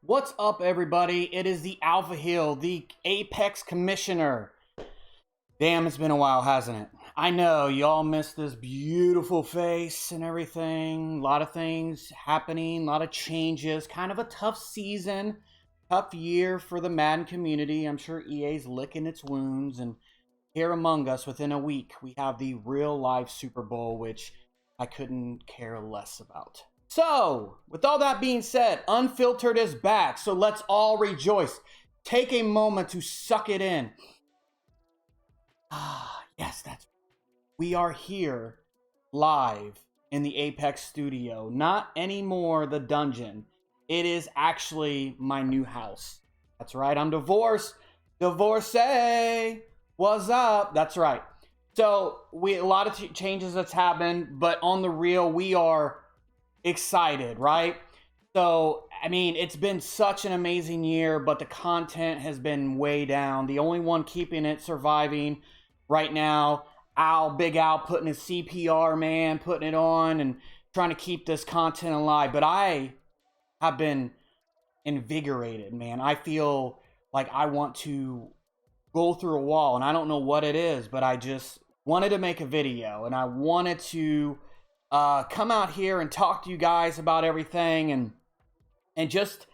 What's up, everybody? It is the Alpha Hill, the Apex Commissioner. Damn, it's been a while, hasn't it? I know, y'all missed this beautiful face and everything. A lot of things happening, a lot of changes. Kind of a tough season, tough year for the Madden community. I'm sure EA's licking its wounds. And here among us, within a week, we have the real-life Super Bowl, which I couldn't care less about. So, with all that being said, Unfiltered is back, so let's all rejoice. Take a moment to suck it in. Yes, we are here live in the Apex studio. Not anymore the dungeon. It is actually my new house. That's right, I'm divorced. Divorcee! What's up? That's right. So, a lot of changes that's happened, but on the real, we are excited, right? So, I mean, it's been such an amazing year, but the content has been way down. The only one keeping it surviving right now, Big Al putting his CPR, man, putting it on and trying to keep this content alive. But I have been invigorated, man. I feel like I want to go through a wall, and I don't know what it is, but I just wanted to make a video, and I wanted to come out here and talk to you guys about everything and just,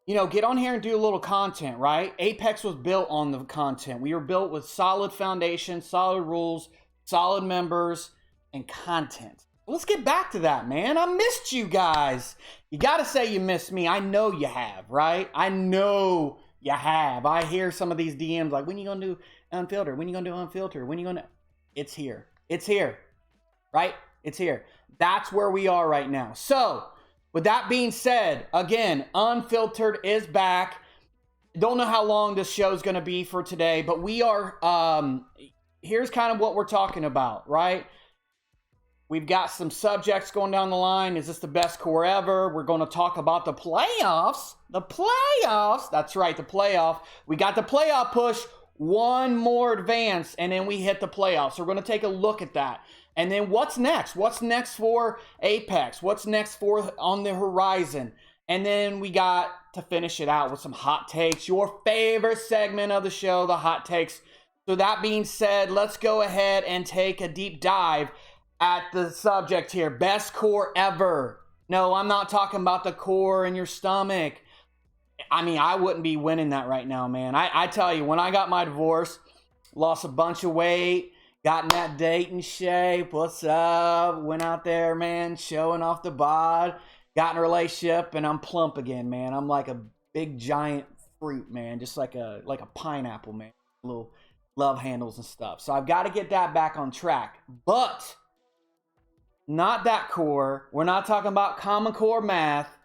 you know, get on here and do a little content, right? Apex was built on the content. We were built with solid foundation, solid rules, solid members, and content. Let's get back to that, man. I missed you guys. You got to say you missed me. I know you have, right? I know you have. I hear some of these DMs like, when you going to do Unfiltered? When you going to do Unfiltered? When you going to... It's here. It's here, right? It's here. That's where we are right now. So, with that being said, again, Unfiltered is back. Don't know how long this show is going to be for today, but we are, here's kind of what we're talking about, right? We've got some subjects going down the line. Is this the best core ever? We're going to talk about the playoffs. The playoffs. That's right, the playoff. We got the playoff push. One more advance, and then we hit the playoffs. So we're going to take a look at that. And then what's next? What's next for Apex? What's next for on the horizon? And then we got to finish it out with some hot takes. Your favorite segment of the show, the hot takes. So that being said, let's go ahead and take a deep dive at the subject here. Best core ever. No, I'm not talking about the core in your stomach. I mean, I wouldn't be winning that right now, man. I tell you, when I got my divorce, lost a bunch of weight, got in that dating shape, what's up, went out there, man, showing off the bod, got in a relationship, and I'm plump again, man. I'm like a big, giant fruit, man, just like a pineapple, man. Little love handles and stuff. So I've got to get that back on track. But not that core. We're not talking about Common Core math.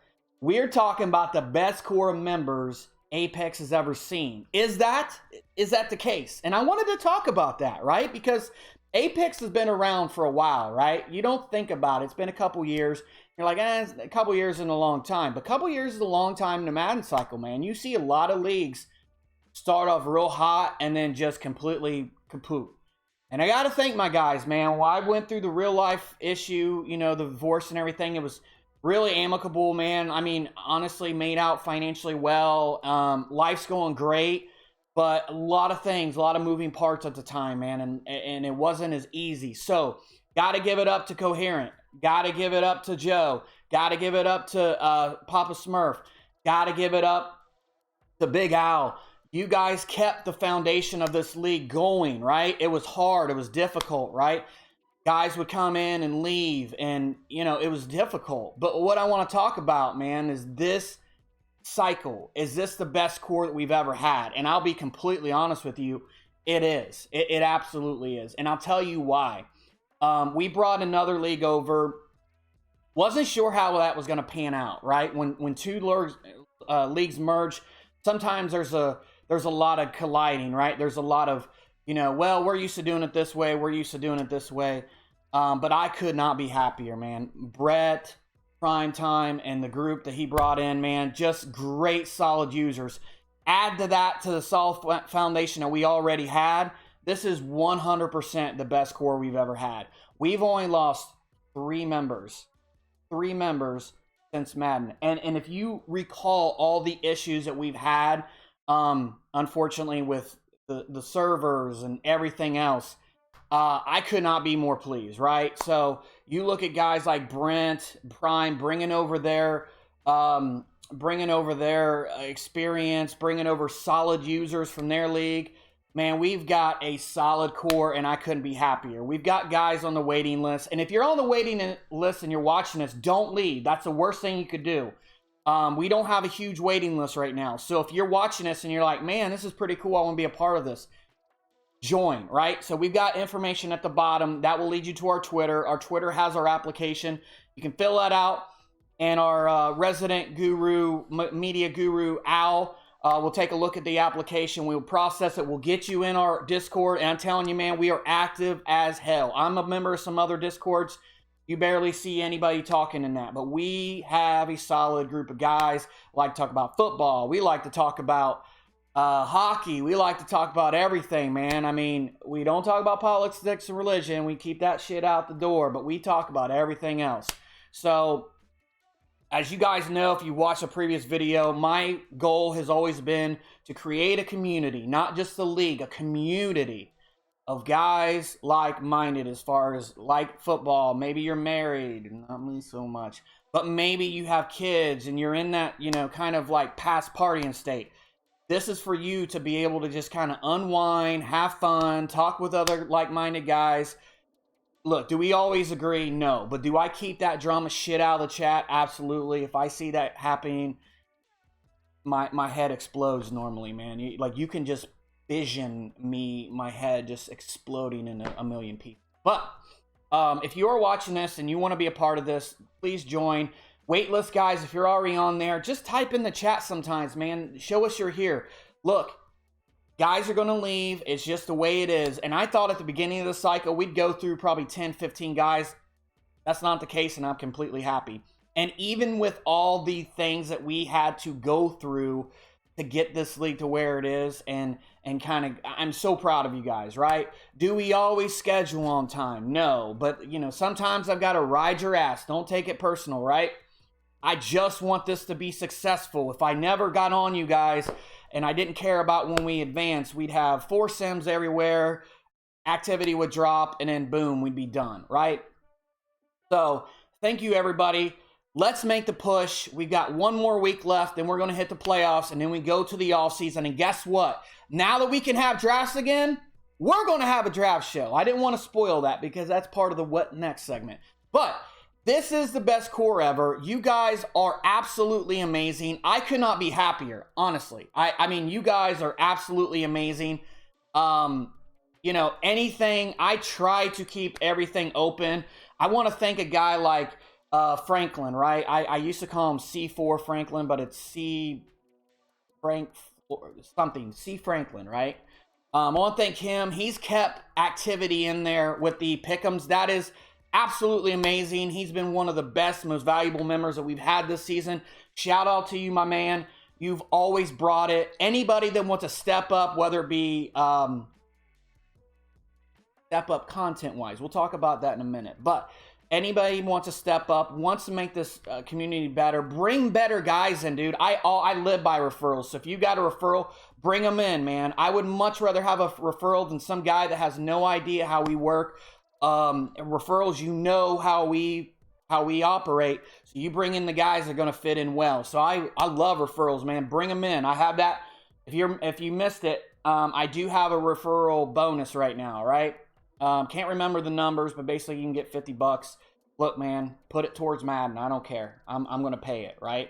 We're talking about the best core of members Apex has ever seen. Is that the case? And I wanted to talk about that, right? Because Apex has been around for a while, right? You don't think about it. It's been a couple years. You're like, a couple years isn't a long time. But a couple years is a long time in the Madden cycle, man. You see a lot of leagues start off real hot and then just completely kaput. And I got to thank my guys, man. While I went through the real life issue, you know, the divorce and everything, it was really amicable, man. I mean, honestly, made out financially well. Life's going great, but a lot of things, a lot of moving parts at the time, man, and it wasn't as easy. So, got to give it up to Coherent. Got to give it up to Joe. Got to give it up to Papa Smurf. Got to give it up to Big Al. You guys kept the foundation of this league going, right? It was hard. It was difficult, right? Guys would come in and leave, and, you know, it was difficult. But what I want to talk about, man, is this cycle. Is this the best core that we've ever had? And I'll be completely honest with you, it is. It absolutely is. And I'll tell you why. We brought another league over. Wasn't sure how that was going to pan out, right? When two leagues merge, sometimes there's a lot of colliding, right? There's a lot of, you know, well, we're used to doing it this way. We're used to doing it this way. But I could not be happier, man. Brett, Prime Time, and the group that he brought in, man, just great, solid users. Add to that, to the solid foundation that we already had. This is 100% the best core we've ever had. We've only lost three members since Madden. And if you recall all the issues that we've had, unfortunately with the servers and everything else, I could not be more pleased, right? So you look at guys like Brent Prime bringing over their experience, bringing over solid users from their league. Man, we've got a solid core, and I couldn't be happier. We've got guys on the waiting list, and if you're on the waiting list and you're watching this, don't leave. That's the worst thing you could do. We don't have a huge waiting list right now. So if you're watching this and you're like, man, this is pretty cool, I want to be a part of this, join, right? So we've got information at the bottom. That will lead you to our Twitter. Our Twitter has our application. You can fill that out, and our resident guru, media guru, Al, we'll take a look at the application. We'll process it. We'll get you in our Discord. And I'm telling you, man, we are active as hell. I'm a member of some other Discords. You barely see anybody talking in that. But we have a solid group of guys. We like to talk about football. We like to talk about hockey. We like to talk about everything, man. I mean, we don't talk about politics and religion. We keep that shit out the door. But we talk about everything else. So as you guys know, if you watched a previous video, my goal has always been to create a community, not just a league, a community of guys like-minded as far as like football. Maybe you're married, not me so much, but maybe you have kids and you're in that, kind of like past partying state. This is for you to be able to just kind of unwind, have fun, talk with other like-minded guys. Look, do we always agree? No. But do I keep that drama shit out of the chat? Absolutely. If I see that happening, my head explodes normally, man. You can just vision my head just exploding in a million pieces. But if you are watching this and you want to be a part of this, please join. Waitlist guys, if you're already on there, just type in the chat sometimes, man. Show us you're here. Look, guys are going to leave. It's just the way it is. And I thought at the beginning of the cycle, we'd go through probably 10, 15 guys. That's not the case, and I'm completely happy. And even with all the things that we had to go through to get this league to where it is, and kind of, I'm so proud of you guys, right? Do we always schedule on time? No. But, sometimes I've got to ride your ass. Don't take it personal, right? I just want this to be successful. If I never got on you guys, and I didn't care about when we advanced, we'd have 4 sims everywhere, activity would drop, and then boom, we'd be done, right? So, thank you, everybody. Let's make the push. We've got 1 more week left, then we're going to hit the playoffs, and then we go to the offseason. And guess what? Now that we can have drafts again, we're going to have a draft show. I didn't want to spoil that because that's part of the What Next segment. But this is the best core ever. You guys are absolutely amazing. I could not be happier, honestly. I mean, you guys are absolutely amazing. Anything, I try to keep everything open. I want to thank a guy like Franklin, right? I used to call him C4 Franklin, but it's C Franklin, right? I want to thank him. He's kept activity in there with the pick'ems. That is absolutely amazing. He's been one of the best, most valuable members that we've had this season. Shout out to you, my man. You've always brought it. Anybody that wants to step up, whether it be step up content-wise, we'll talk about that in a minute. But anybody wants to step up, wants to make this community better, bring better guys in, dude. I live by referrals. So if you got a referral, bring them in, man. I would much rather have a referral than some guy that has no idea how we work. Referrals, how we operate, so you bring in the guys that are going to fit in well. So I love referrals, man. Bring them in. I have that. If you missed it, I do have a referral bonus right now, right? Can't remember the numbers, but basically you can get $50. Look, man, put it towards Madden. I don't care. I'm going to pay it, right?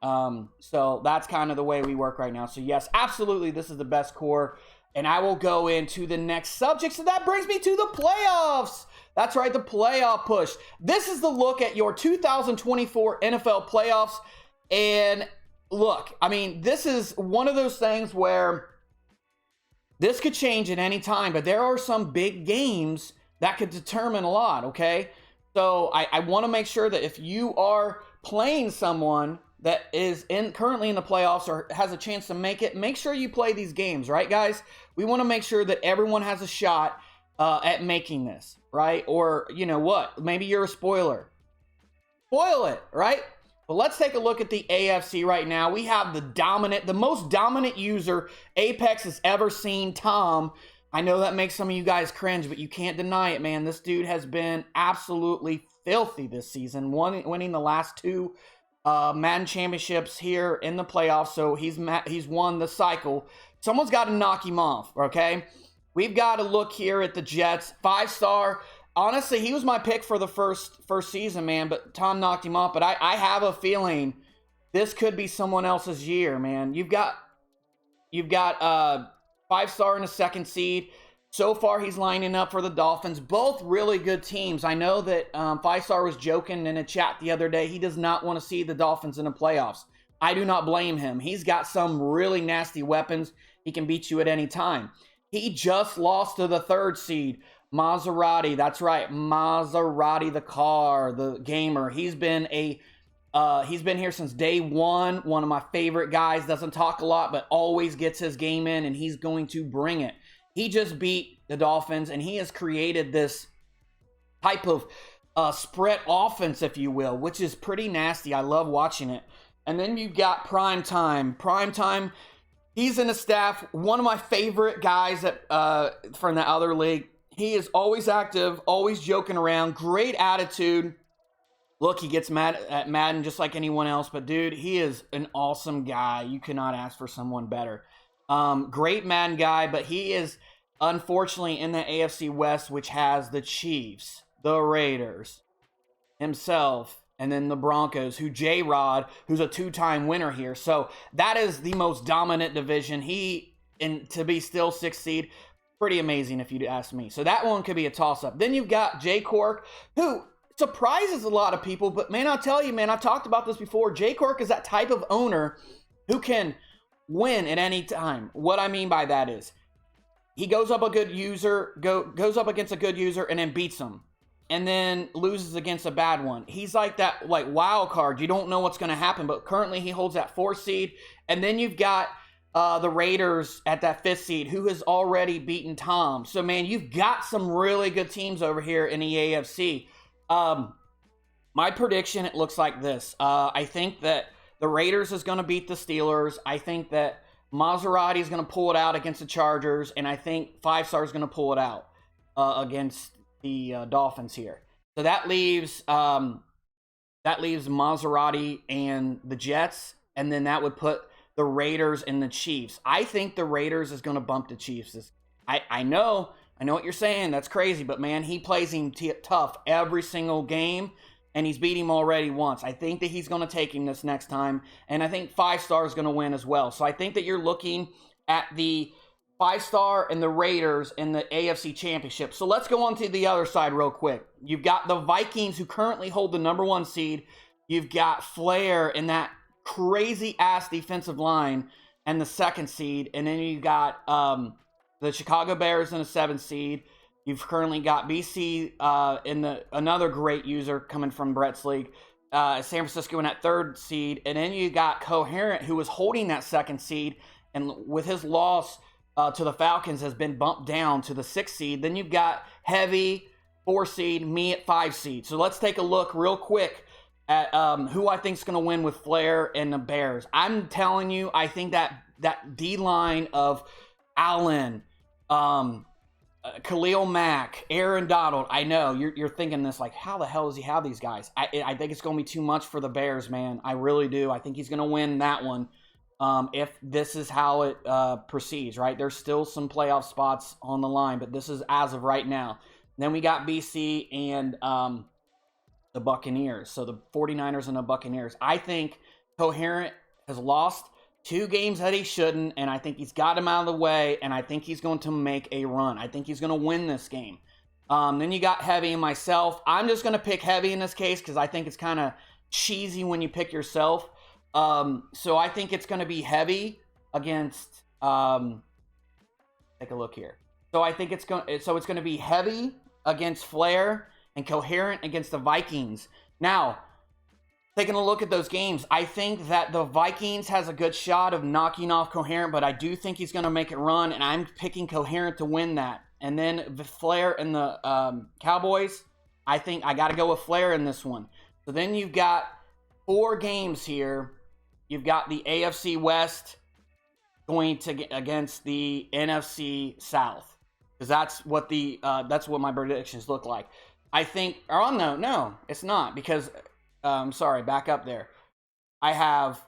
So that's kind of the way we work right now. So yes, absolutely, this is the best core. And I will go into the next subject. So that brings me to the playoffs. That's right, the playoff push. This is the look at your 2024 NFL playoffs. And look, I mean, this is one of those things where this could change at any time, but there are some big games that could determine a lot, okay? So I want to make sure that if you are playing someone that is currently in the playoffs or has a chance to make it, make sure you play these games, right, guys? We want to make sure that everyone has a shot at making this, right? Or, you know what? Maybe you're a spoiler. Spoil it, right? But let's take a look at the AFC right now. We have the most dominant user Apex has ever seen, Tom. I know that makes some of you guys cringe, but you can't deny it, man. This dude has been absolutely filthy this season, winning the last 2 Madden championships here in the playoffs. So he's won the cycle. Someone's got to knock him off, okay? We've got to look here at the Jets. 5-star. Honestly, he was my pick for the first season, man, but Tom knocked him off. But I have a feeling this could be someone else's year, man. You've got 5-star in a 2nd seed. So far, he's lining up for the Dolphins. Both really good teams. I know that 5-star was joking in a chat the other day. He does not want to see the Dolphins in the playoffs. I do not blame him. He's got some really nasty weapons. He can beat you at any time. He just lost to the 3rd seed. Maserati, that's right, Maserati the car, the gamer. He's been here since day one of my favorite guys. Doesn't talk a lot, but always gets his game in, and he's going to bring it. He just beat the Dolphins, and he has created this type of spread offense, if you will, which is pretty nasty. I love watching it. And then you've got Prime Time. He's in the staff, one of my favorite guys from the other league. He is always active, always joking around, great attitude. Look, he gets mad at Madden just like anyone else, but dude, he is an awesome guy. You cannot ask for someone better. Great Madden guy, but he is unfortunately in the AFC West, which has the Chiefs, the Raiders, himself, and then the Broncos, J-Rod, who's a 2-time winner here. So that is the most dominant division. To be still 6th seed, pretty amazing if you'd ask me. So that one could be a toss-up. Then you've got Jay Cork, who surprises a lot of people. But man, I'll tell you, man, I've talked about this before. Jay Cork is that type of owner who can win at any time. What I mean by that is he goes up against a good user and then beats him, and then loses against a bad one. He's like that wild card. You don't know what's going to happen, but currently he holds that 4th seed. And then you've got the Raiders at that 5th seed, who has already beaten Tom. So, man, you've got some really good teams over here in the AFC. My prediction, it looks like this. I think that the Raiders is going to beat the Steelers. I think that Maserati is going to pull it out against the Chargers, and I think 5-star is going to pull it out against the Dolphins here. So that leaves Maserati and the Jets, and then that would put the Raiders and the Chiefs. I think the Raiders is going to bump the Chiefs. I know what you're saying. That's crazy, but man, he plays him tough every single game, and he's beat him already once. I think that he's going to take him this next time, and I think 5-star is going to win as well. So I think that you're looking at the 5-star and the Raiders in the AFC Championship. So let's go on to the other side real quick. You've got the Vikings, who currently hold the number 1 seed. You've got Flair in that crazy-ass defensive line and the 2nd seed. And then you got the Chicago Bears in the 7th seed. You've currently got BC in another great user coming from Brett's league. San Francisco in that 3rd seed. And then you got Coherent, who was holding that 2nd seed. And with his loss to the Falcons, has been bumped down to the 6th seed. Then you've got Heavy, 4 seed, me at 5 seed. So let's take a look real quick at who I think is going to win with Flair and the Bears. I'm telling you, I think that D-line of Allen, Khalil Mack, Aaron Donald. I know you're thinking this like, how the hell does he have these guys? I think it's going to be too much for the Bears, man. I really do. I think he's going to win that one if this is how it proceeds, right? There's still some playoff spots on the line, but this is as of right now. Then we got BC and the Buccaneers. So the 49ers and the Buccaneers. I think Coherent has lost 2 games that he shouldn't, and I think he's got him out of the way, and I think he's going to make a run. I think he's going to win this game. Then you got Heavy and myself. I'm just going to pick Heavy in this case because I think it's kind of cheesy when you pick yourself. So I think it's going to be Heavy against take a look here. So I think it's going to be Heavy against Flair and Coherent against the Vikings. Now, taking a look at those games, I think that the Vikings has a good shot of knocking off Coherent, but I do think he's going to make it run, and I'm picking Coherent to win that. And then the Flair and the Cowboys, I think I got to go with Flair in this one. So then you've got 4 games here. You've got the AFC West going to get against the NFC South, because that's what my predictions look like. I think, or no, it's not, because sorry, back up there. I have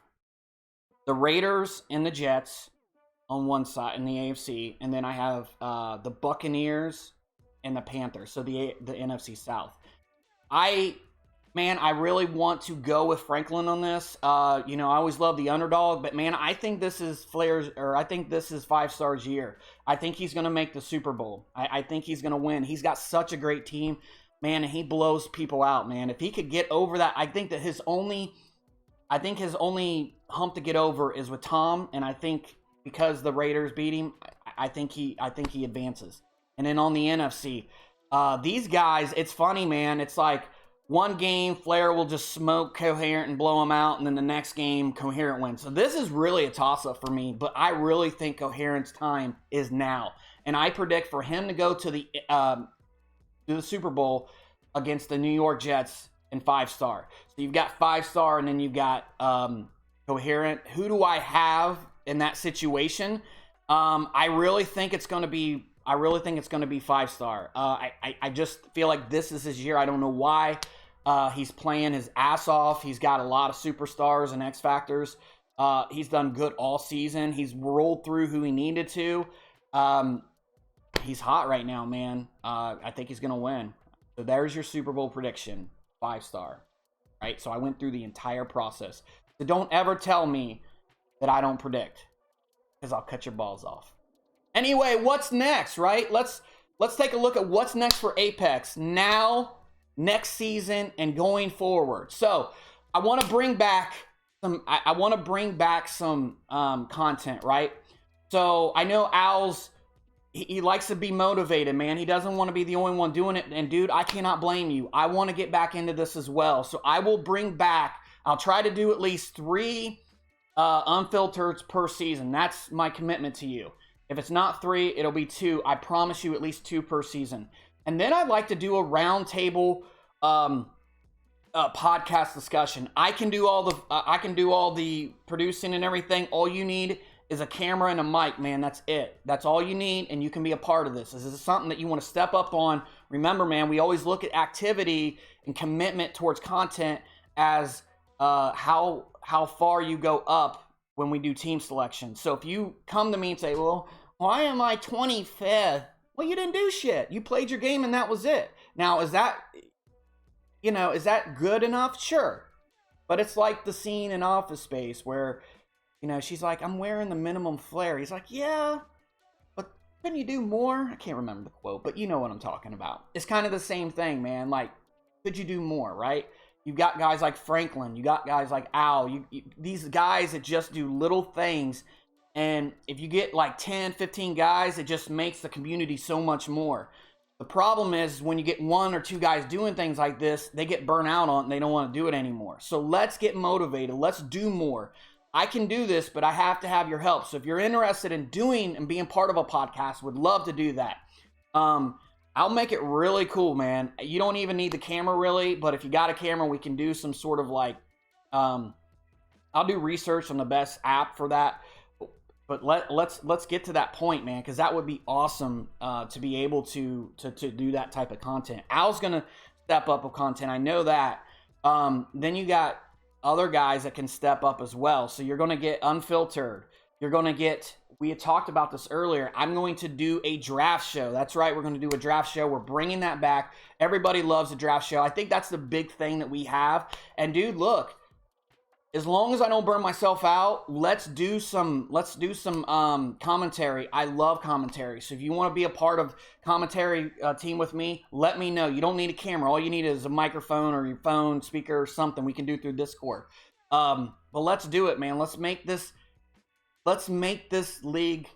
the Raiders and the Jets on one side in the AFC, and then I have the Buccaneers and the Panthers, so the NFC South. I really want to go with Franklin on this. I always love the underdog, but man, I think this is I think this is 5-star's year. I think he's going to make the Super Bowl. I think he's going to win. He's got such a great team, man, and he blows people out, man. If he could get over that, I think his only hump to get over is with Tom, and I think because the Raiders beat him, I think he advances. And then on the NFC, these guys, it's funny, man. It's like one game, Flair will just smoke Coherent and blow him out, and then the next game, Coherent wins. So this is really a toss-up for me, but I really think Coherent's time is now. And I predict for him to go to the Super Bowl against the New York Jets in 5-star. So you've got 5-star, and then you've got Coherent. Who do I have in that situation? I really think it's going to be 5-star. I just feel like this is his year. I don't know why. He's playing his ass off. He's got a lot of superstars and X factors. He's done good all season. He's rolled through who he needed to. He's hot right now, man. I think he's going to win. So there's your Super Bowl prediction, 5-star. Right? So I went through the entire process. So don't ever tell me that I don't predict, because I'll cut your balls off. Anyway, what's next, right? Let's take a look at what's next for Apex now, next season, and going forward. So I want to bring back some. I want to bring back some content, right? So I know Al's. He likes to be motivated, man. He doesn't want to be the only one doing it. And dude, I cannot blame you. I want to get back into this as well. So I will bring back. I'll try to do at least 3 Unfiltered per season. That's my commitment to you. If it's not 3, it'll be 2. I promise you at least 2 per season. And then I'd like to do a roundtable podcast discussion. I can do all the producing and everything. All you need is a camera and a mic, man. That's it. That's all you need, and you can be a part of this. This is something that you want to step up on. Remember, man, we always look at activity and commitment towards content as how far you go up when we do team selection. So if you come to me and say, well, why am I 25th? Well, you didn't do shit. You played your game and that was it. Now, is that good enough? Sure. But it's like the scene in Office Space where, she's like, I'm wearing the minimum flare. He's like, yeah, but couldn't you do more? I can't remember the quote, but you know what I'm talking about. It's kind of the same thing, man. Like, could you do more, right? You've got guys like Franklin. You got guys like Al. These guys that just do little things. And if you get like 10, 15 guys, it just makes the community so much more. The problem is when you get 1 or 2 guys doing things like this, they get burnt out on it and they don't want to do it anymore. So let's get motivated. Let's do more. I can do this, but I have to have your help. So if you're interested in doing and being part of a podcast, would love to do that. I'll make it really cool, man. You don't even need the camera really, but if you got a camera, we can do some sort of like, I'll do research on the best app for that. But let's get to that point, man, because that would be awesome to be able to do that type of content. Al's gonna step up with content. I know that. Then you got other guys that can step up as well. So you're gonna get Unfiltered. You're gonna get. We had talked about this earlier. I'm going to do a draft show. That's right. We're going to do a draft show. We're bringing that back. Everybody loves a draft show. I think that's the big thing that we have. And dude, look, as long as I don't burn myself out, let's do some commentary. I love commentary. So if you want to be a part of commentary team with me, let me know. You don't need a camera. All you need is a microphone or your phone speaker or something we can do through Discord. But let's do it, man. Let's make this league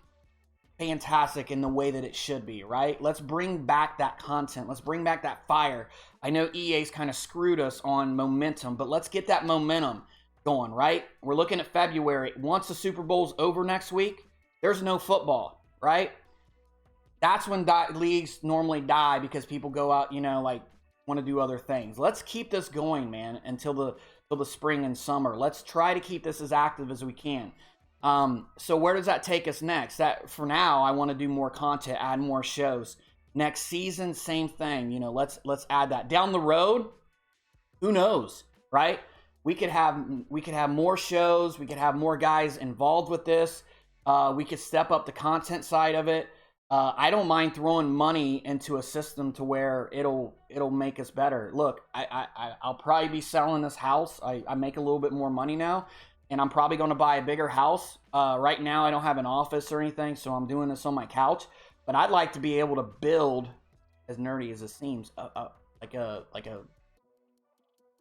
fantastic in the way that it should be, right? Let's bring back that content. Let's bring back that fire. I know EA's kind of screwed us on momentum, but let's get that momentum going, right? We're looking at February. Once the Super Bowl's over next week, there's no football, right? That's when leagues normally die because people go out, like want to do other things. Let's keep this going, man, until till the spring and summer. Let's try to keep this as active as we can. So where does that take us next? That for now, I want to do more content, add more shows. Next season, same thing. You know, let's add that. Down the road, who knows, right? We could have more shows. We could have more guys involved with this. We could step up the content side of it. I don't mind throwing money into a system to where it'll make us better. Look, I'll probably be selling this house. I make a little bit more money now, and I'm probably going to buy a bigger house. Right now, I don't have an office or anything, so I'm doing this on my couch. But I'd like to be able to build, as nerdy as it seems, like a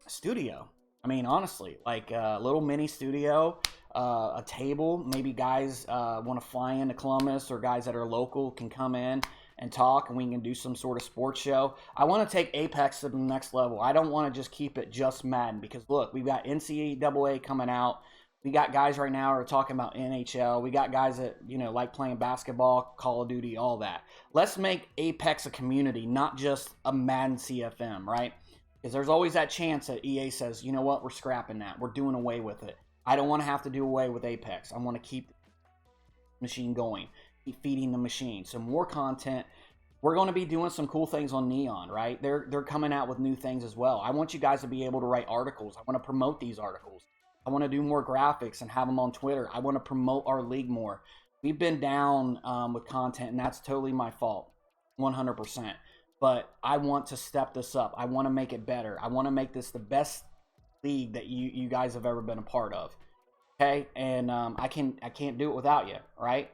studio. I mean, honestly, like a little mini studio, a table. Maybe guys want to fly into Columbus, or guys that are local can come in and talk, and we can do some sort of sports show. I want to take Apex to the next level. I don't want to just keep it just Madden, because look, we've got NCAA coming out. We got guys right now who are talking about NHL. We got guys that, you know, like playing basketball, Call of Duty, all that. Let's make Apex a community, not just a Madden CFM, right? Because there's always that chance that EA says, you know what, we're scrapping that. We're doing away with it. I don't want to have to do away with Apex. I want to keep the machine going, keep feeding the machine. So more content. We're going to be doing some cool things on Neon, right? They're coming out with new things as well. I want you guys to be able to write articles. I want to promote these articles. I want to do more graphics and have them on Twitter. I want to promote our league more. We've been down with content, and that's totally my fault, 100%. But I want to step this up. I want to make it better. I want to make this the best league that you guys have ever been a part of. Okay? And I can't do it without you, right?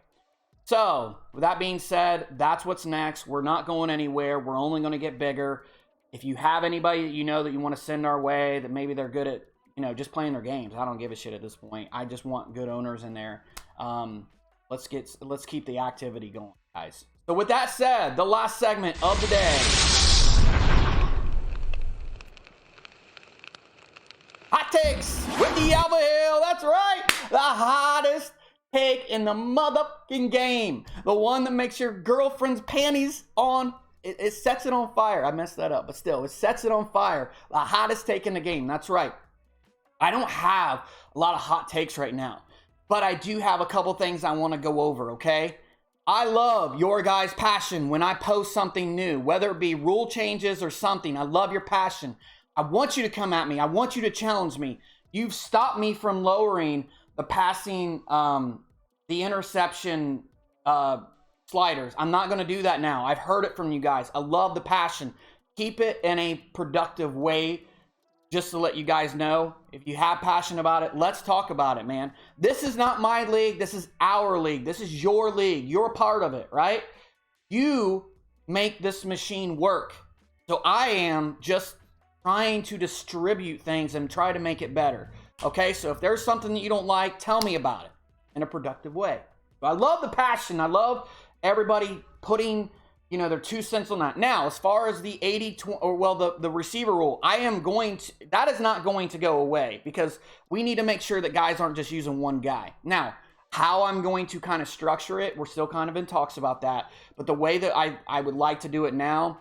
So, with that being said, that's what's next. We're not going anywhere. We're only going to get bigger. If you have anybody that you know that you want to send our way, that maybe they're good at, you know, just playing their games, I don't give a shit at this point. I just want good owners in there. Let's keep the activity going, guys. So with that said, the last segment of the day. Hot takes with the Alpha Hill. That's right. The hottest take in the motherfucking game. The one that makes your girlfriend's panties on. It sets it on fire. I messed that up, but still, it sets it on fire. The hottest take in the game. That's right. I don't have a lot of hot takes right now, but I do have a couple things I want to go over, okay? I love your guys' passion when I post something new, whether it be rule changes or something. I love your passion. I want you to come at me. I want you to challenge me. You've stopped me from lowering the passing, the interception sliders. I'm not going to do that now. I've heard it from you guys. I love the passion. Keep it in a productive way. Just to let you guys know, if you have passion about it, let's talk about it, man. This is not my league. This is our league. This is your league. You're a part of it, right? You make this machine work. So I am just trying to distribute things and try to make it better. Okay, so if there's something that you don't like, tell me about it in a productive way. But I love the passion. I love everybody putting, you know, their 2 cents on that. Now, as far as the 80-20, or well, the receiver rule, that is not going to go away, because we need to make sure that guys aren't just using one guy. Now, how I'm going to kind of structure it, we're still kind of in talks about that. But the way that I would like to do it now,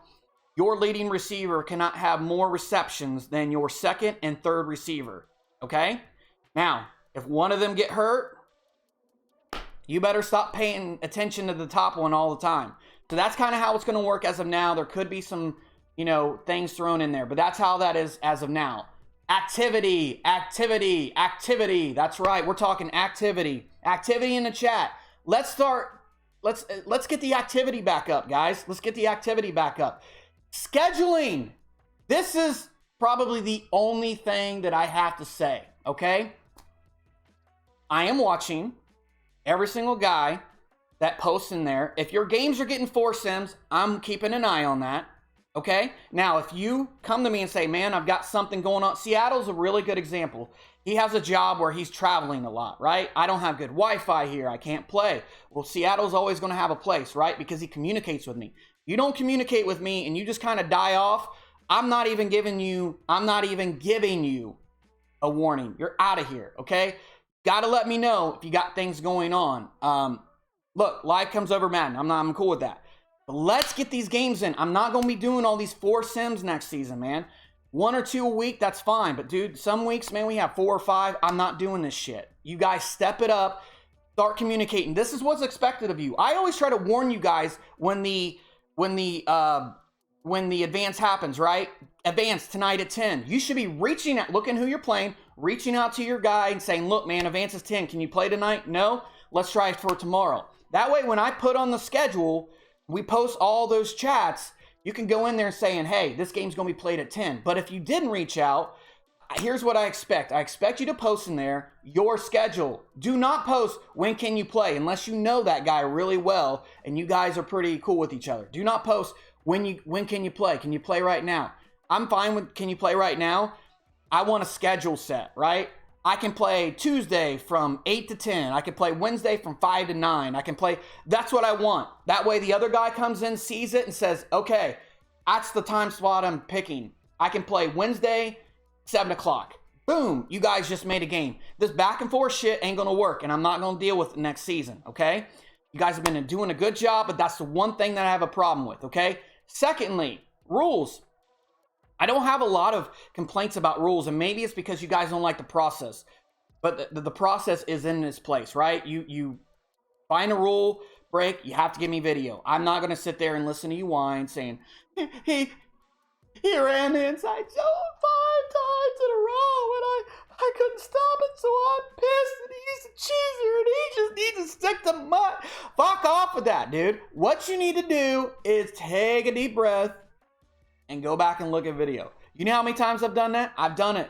your leading receiver cannot have more receptions than your second and third receiver. Okay? Now, if one of them get hurt, you better stop paying attention to the top one all the time. So that's kind of how it's going to work as of now. There could be some, you know, things thrown in there, but that's how that is as of now. Activity. That's right. We're talking activity. Activity in the chat. Let's get the activity back up, guys. Let's get the activity back up. Scheduling. This is probably the only thing that I have to say, okay? I am watching every single guy that posts in there. If your games are getting 4 sims, I'm keeping an eye on that, okay? Now, if you come to me and say, man, I've got something going on. Seattle's a really good example. He has a job where he's traveling a lot, right? I don't have good Wi-Fi here. I can't play. Well, Seattle's always going to have a place, right? Because he communicates with me. You don't communicate with me and you just kind of die off, I'm not even giving you a warning. You're out of here, okay? Got to let me know if you got things going on. Look, live comes over Madden. I'm cool with that. But let's get these games in. I'm not going to be doing all these 4 sims next season, man. 1 or 2 a week, that's fine. But dude, some weeks, man, we have 4 or 5. I'm not doing this shit. You guys step it up. Start communicating. This is what's expected of you. I always try to warn you guys when the advance happens, right? Advance tonight at 10. You should be reaching out, looking who you're playing, reaching out to your guy and saying, look, man, advance is 10. Can you play tonight? No? Let's try it for tomorrow. That way, when I put on the schedule, we post all those chats, you can go in there saying, hey, this game's going to be played at 10. But if you didn't reach out, here's what I expect. I expect you to post in there your schedule. Do not post when can you play unless you know that guy really well and you guys are pretty cool with each other. Do not post when can you play? Can you play right now? I'm fine with can you play right now? I want a schedule set, right? I can play Tuesday from 8 to 10. I can play Wednesday from 5 to 9. I can play, that's what I want. That way the other guy comes in, sees it and says, okay, that's the time slot I'm picking. I can play Wednesday, 7 o'clock. Boom, you guys just made a game. This back and forth shit ain't gonna work, and I'm not gonna deal with it next season, okay? You guys have been doing a good job, but that's the one thing that I have a problem with, okay? Secondly, rules. I don't have a lot of complaints about rules, and maybe it's because you guys don't like the process. But the process is in this place, right? You find a rule break, you have to give me video. I'm not gonna sit there and listen to you whine saying, he ran the inside zone 5 times in a row and I couldn't stop it, so I'm pissed and he's a cheeser and he just needs to stick to mud. Fuck off with that, dude. What you need to do is take a deep breath and go back and look at video. You know how many times I've done that? I've done it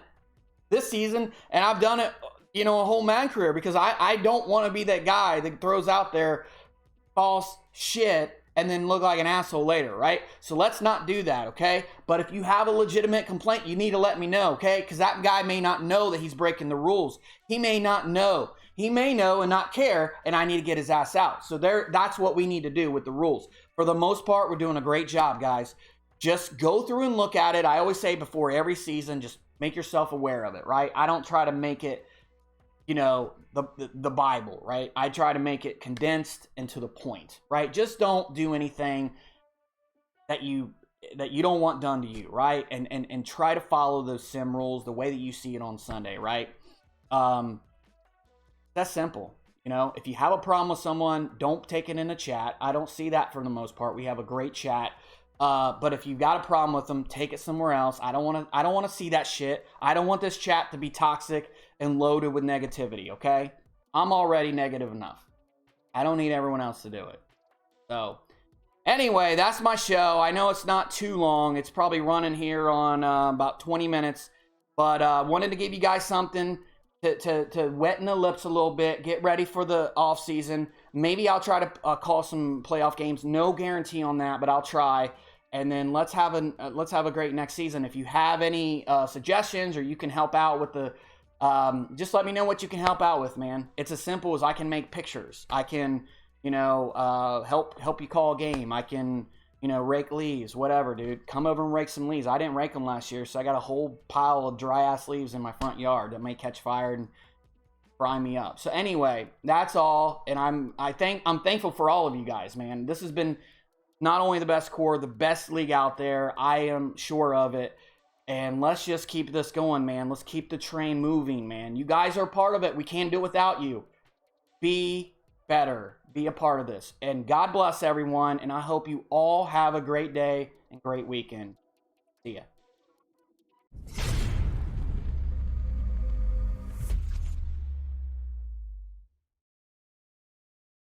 this season, and I've done it, a whole man career, because I don't want to be that guy that throws out there false shit and then look like an asshole later, right? So let's not do that, okay? But if you have a legitimate complaint, you need to let me know, okay? Because that guy may not know that he's breaking the rules. He may not know. He may know and not care, and I need to get his ass out. So that's what we need to do with the rules. For the most part, we're doing a great job, guys. Just go through and look at it. I always say before every season, just make yourself aware of it, right? I don't try to make it, the Bible, right? I try to make it condensed and to the point, right? Just don't do anything that you don't want done to you, right? And try to follow those sim rules the way that you see it on Sunday, right? That's simple. If you have a problem with someone, don't take it in the chat. I don't see that for the most part. We have a great chat. But if you've got a problem with them, take it somewhere else. I don't want to see that shit. I don't want this chat to be toxic and loaded with negativity, okay? I'm already negative enough. I don't need everyone else to do it. So, anyway, that's my show. I know it's not too long. It's probably running here on about 20 minutes. But wanted to give you guys something to wet in the lips a little bit. Get ready for the off season. Maybe I'll try to call some playoff games. No guarantee on that, but I'll try. And then let's have a great next season. If you have any suggestions or you can help out with the, just let me know what you can help out with, man. It's as simple as I can make pictures. I can, help you call a game. I can, rake leaves, whatever, dude. Come over and rake some leaves. I didn't rake them last year, so I got a whole pile of dry ass leaves in my front yard that may catch fire and fry me up. So anyway, that's all. And I'm thankful for all of you guys, man. This has been not only the best core, the best league out there. I am sure of it. And let's just keep this going, man. Let's keep the train moving, man. You guys are part of it. We can't do it without you. Be better. Be a part of this. And God bless everyone. And I hope you all have a great day and great weekend. See ya.